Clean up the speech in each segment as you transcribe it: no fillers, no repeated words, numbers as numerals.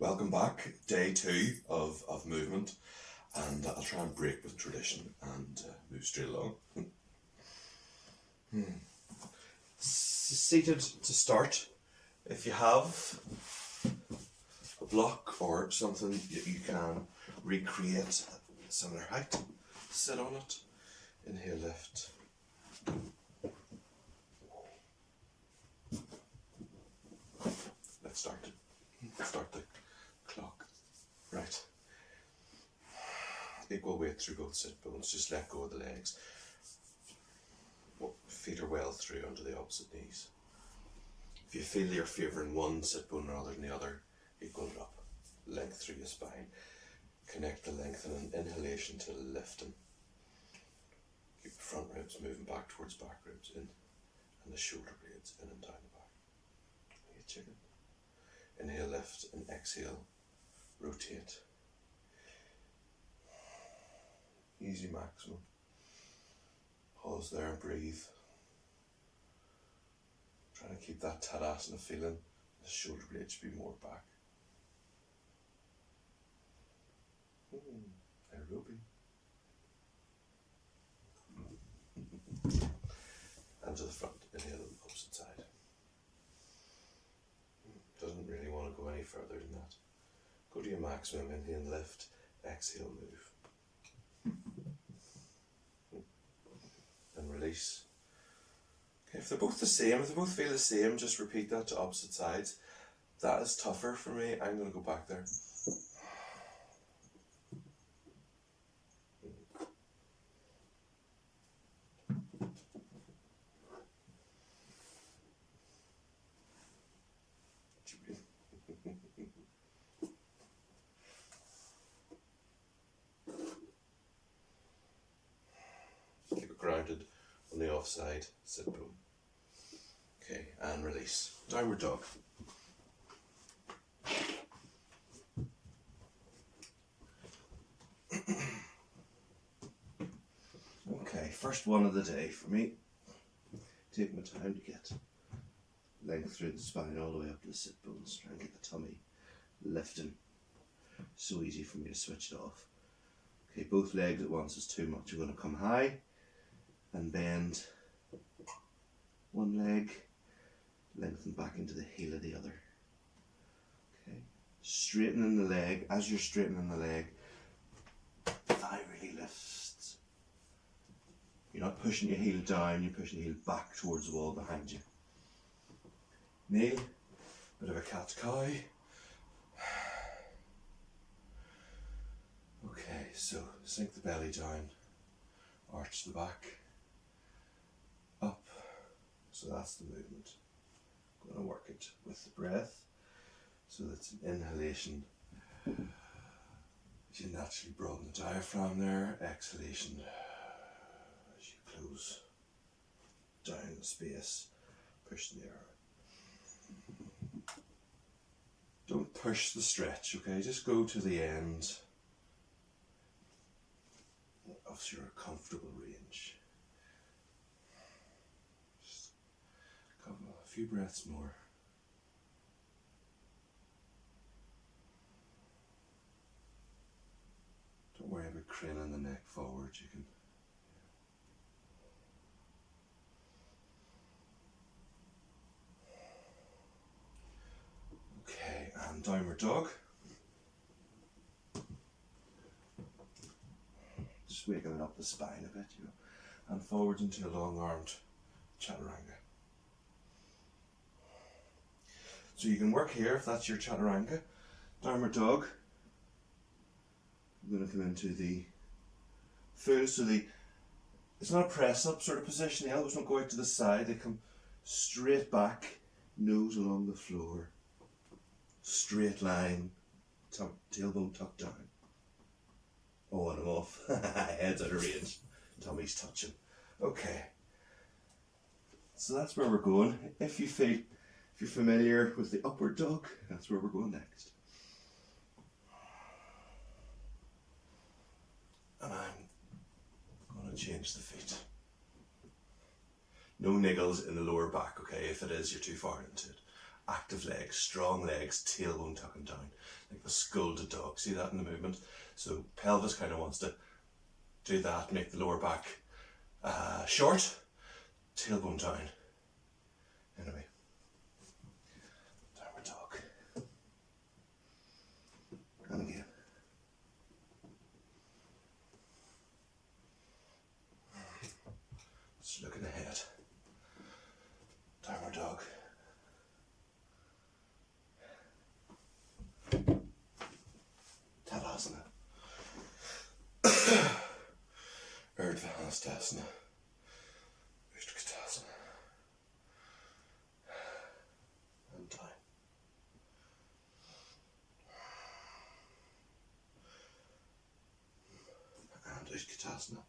Welcome back, day two of movement, and I'll try and break with tradition and move straight along. Seated to start. If you have a block or something that you can recreate a similar height, sit on it, inhale, lift. Let's start the clock. Right. Equal weight through both sit bones, just let go of the legs. Feet are well through under the opposite knees. If you feel you're favouring one sit bone rather than the other, equal it up. Length through your spine. Connect the length and an inhalation to lifting. Keep the front ribs moving back towards back ribs in, and the shoulder blades in and down the back. Like a chicken. Inhale, lift, and exhale, rotate. Easy maximum. Pause there and breathe. Trying to keep that Tadasana feeling. The shoulder blade should be more back. Aerobic. And to the front. Inhale on the opposite side. Doesn't really want to go any further than that. Go to your maximum. Inhale, lift. Exhale, move. And release. Okay, if they're both the same, if they both feel the same, just repeat that to opposite sides. If that is tougher for me, I'm going to go back there. Keep it grounded on the offside, sit bone. Okay, and release. Downward dog. Okay, first one of the day for me. Take my time to get length through the spine all the way up to the sit bones. Try and get the tummy lifting. So easy for me to switch it off. Okay, both legs at once is too much. You're going to come high and bend one leg, lengthen back into the heel of the other. Okay, straightening the leg. As you're straightening the leg, thigh really lifts. You're not pushing your heel down, you're pushing your heel back towards the wall behind you. Kneel, bit of a cat cow. Okay, so sink the belly down, arch the back, up. So that's the movement. I'm going to work it with the breath. So that's an inhalation. As you naturally broaden the diaphragm there. Exhalation as you close down the space, push the air. Don't push the stretch, okay? Just go to the end of your comfortable range. Just a few breaths more. Don't worry about craning the neck forward. You can. Okay, and downward dog. Just waking up the spine a bit, you know, and forwards into a long-armed chaturanga. So you can work here if that's your chaturanga. Downward dog. I'm going to come into the full, so it's not a press up sort of position. The elbows don't go out to the side, they come straight back, nose along the floor, straight line, tailbone tucked down. Oh, and I'm off. Head's out of range. Tummy's touching. Okay. So that's where we're going. If you're familiar with the upward dog, that's where we're going next. And I'm going to change the feet. No niggles in the lower back, okay? If it is, you're too far into it. active legs, strong legs, tailbone tucking down, like the scolded dog. See that in the movement? So pelvis kind of wants to do that, make the lower back short, tailbone down. Anyway, downward dog. And again. Just looking ahead. Downward dog. Tadasana. Urdhva Hastasana. Utkatasana. And time. And Utkatasana.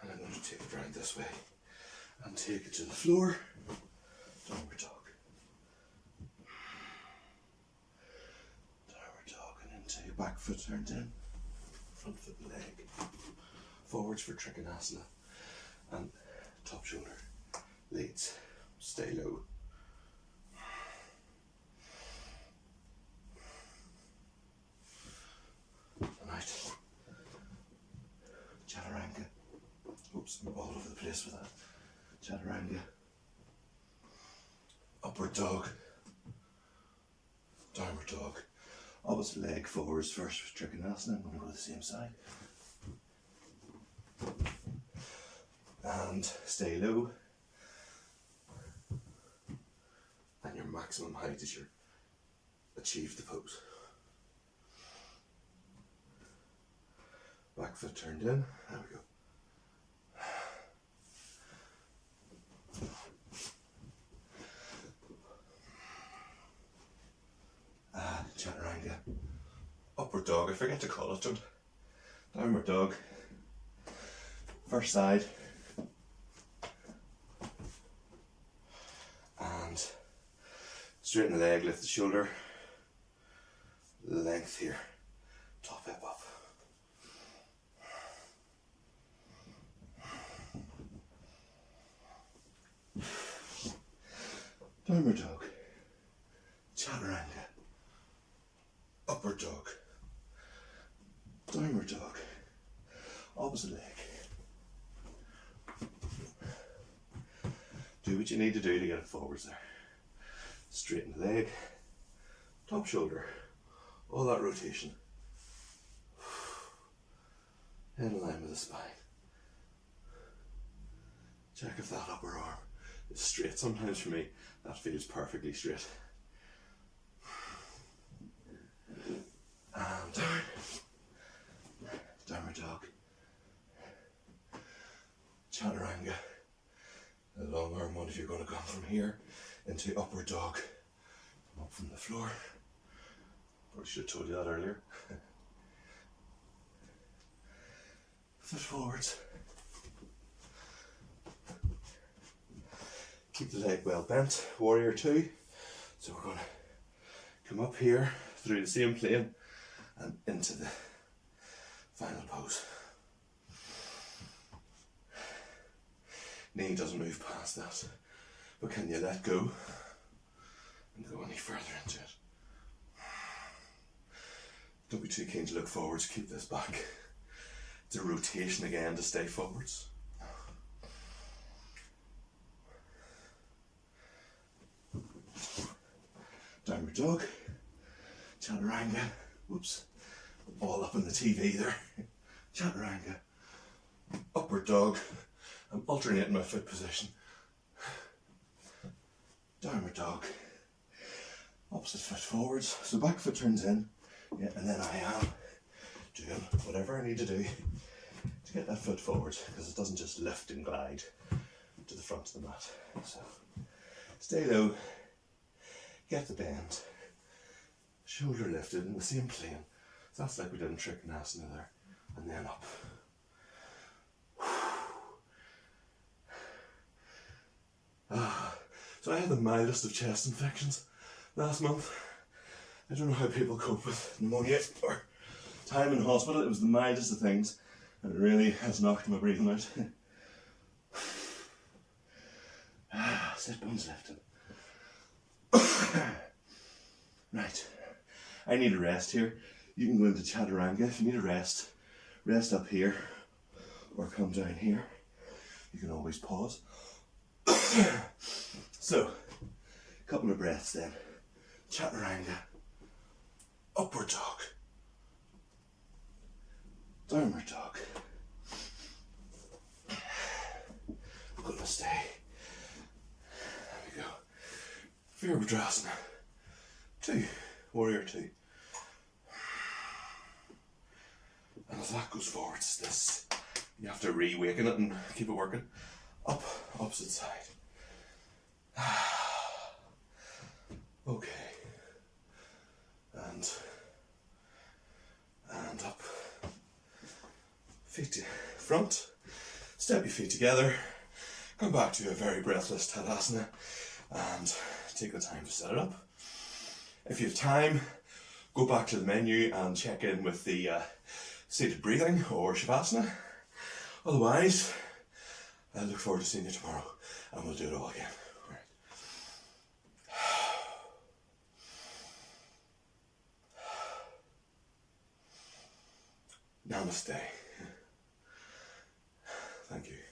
And I'm going to take it round this way and take it to the floor. Downward dog. Downward dog, and into your back foot turned in. Front foot and leg. Forwards for Trikonasana. And top shoulder. Leads. Stay low. And out. Chaturanga. Oops, I'm all over the place with that. Chaturanga. Upward dog. Downward dog. Opposite leg forwards first for Trikonasana. I'm going to go to the same side. And stay low. And your maximum height is your achieve the pose. Back foot turned in. There we go. Chaturanga. Upward dog, I forget to call it, don't I? Downward dog. First side. And straighten the leg, lift the shoulder. Length here. Top hip up. Downward dog. Chaturanga. Upward dog. Downward dog. Opposite leg. Do what you need to do to get it forwards there. Straighten the leg. Top shoulder. All that rotation. In line with the spine. Check if that upper arm is straight. Sometimes for me, that feels perfectly straight. And down. Downward dog. Chaturanga. The long arm one if you're going to come from here into upward dog. Come up from the floor. Probably should have told you that earlier. Foot forwards. Keep the leg well bent. Warrior two. So we're going to come up here through the same plane and into the final pose. Knee doesn't move past that, but can you let go and go any further into it? Don't be too keen to look forwards, keep this back. It's a rotation again to stay forwards. Downward dog, chaturanga, whoops, all up in the TV there. Chaturanga, upward dog. I'm alternating my foot position. Downward dog. Opposite foot forwards. So back foot turns in. Yeah, and then I am doing whatever I need to do to get that foot forwards, because it doesn't just lift and glide to the front of the mat. So stay low. Get the bend. Shoulder lifted in the same plane. So that's like we did in Trikonasana there. And then up. So I had the mildest of chest infections last month. I don't know how people cope with pneumonia or time in hospital. It was the mildest of things, and it really has knocked my breathing out. Sit bones lifted. Right. I need a rest here. You can go into Chaturanga if you need a rest. Rest up here or come down here. You can always pause. So, a couple of breaths then. Chaturanga. Upward dog. Downward dog. Gonna stay. There we go. Virabhadrasana. 2. Warrior 2. And as that goes forwards, this, you have to reawaken it and keep it working. Up, opposite side. Okay. And up. Feet to front. Step your feet together. Come back to a very breathless Tadasana and take the time to set it up. If you have time, go back to the menu and check in with the seated breathing or Shavasana. Otherwise, I look forward to seeing you tomorrow and we'll do it all again. All right. Namaste. Thank you.